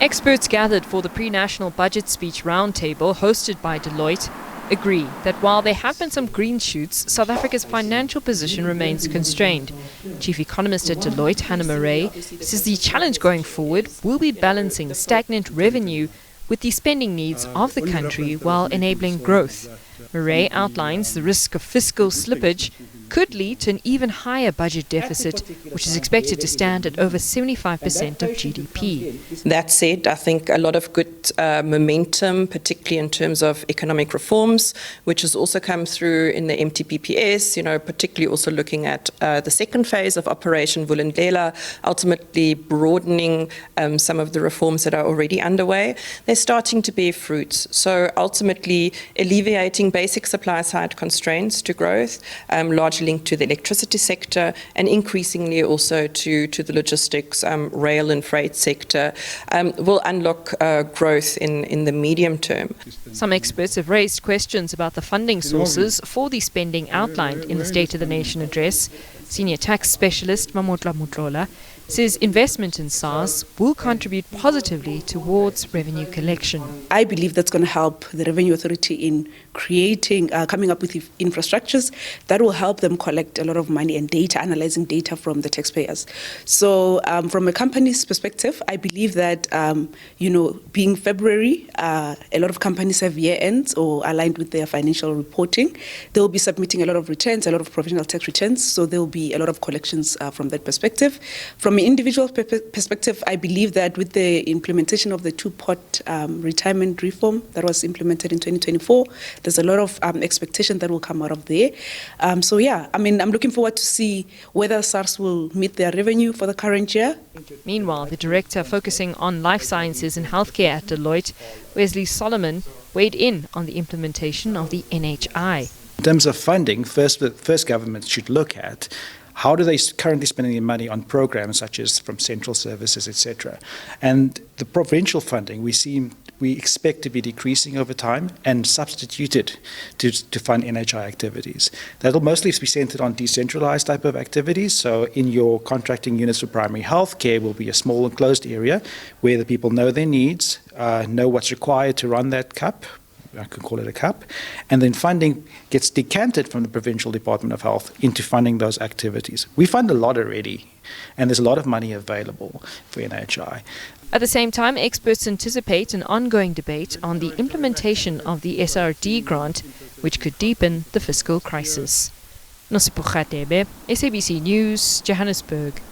Experts gathered for the pre-national budget speech roundtable hosted by Deloitte agree that while there have been some green shoots, South Africa's financial position remains constrained. Chief Economist at Deloitte, Hannah Murray, says the challenge going forward will be balancing stagnant revenue with the spending needs of the country while enabling growth. Murray outlines the risk of fiscal slippage could lead to an even higher budget deficit, which is expected to stand at over 75% of GDP. That said, I think a lot of good momentum, particularly in terms of economic reforms, which has also come through in the MTBPS, particularly also looking at the second phase of Operation Vulindlela, ultimately broadening some of the reforms that are already underway. They're starting to bear fruits. So ultimately alleviating basic supply side constraints to growth, largely linked to the electricity sector and increasingly also to the logistics, rail and freight sector, will unlock growth in the medium term. Some experts have raised questions about the funding sources for the spending outlined in the State of the Nation address. Senior tax specialist Mamotla Mutlola says investment in SARS will contribute positively towards revenue collection. I believe that's going to help the Revenue Authority in creating, coming up with infrastructures that will help them collect a lot of money and data, analyzing data from the taxpayers. So from a company's perspective, I believe that, being February, a lot of companies have year ends or aligned with their financial reporting. They'll be submitting a lot of returns, a lot of provisional tax returns, so there will be a lot of collections from that perspective. From an individual perspective, I believe that with the implementation of the two-pot retirement reform that was implemented in 2024, there's a lot of expectation that will come out of there. I'm looking forward to see whether SARS will meet their revenue for the current year. Meanwhile, the director focusing on life sciences and healthcare at Deloitte, Wesley Solomon, weighed in on the implementation of the NHI. In terms of funding, first governments should look at how do they currently spending their money on programs such as from central services, etc. And the provincial funding we expect to be decreasing over time and substituted to fund NHI activities. That'll mostly be centered on decentralized type of activities. So in your contracting units for primary health care will be a small enclosed area where the people know their needs, know what's required to run that cup. I could call it a cup, and then funding gets decanted from the Provincial Department of Health into funding those activities. We fund a lot already, and there's a lot of money available for NHI. At the same time, experts anticipate an ongoing debate on the implementation of the SRD grant, which could deepen the fiscal crisis. Nosipho Khatebe, SABC News, Johannesburg.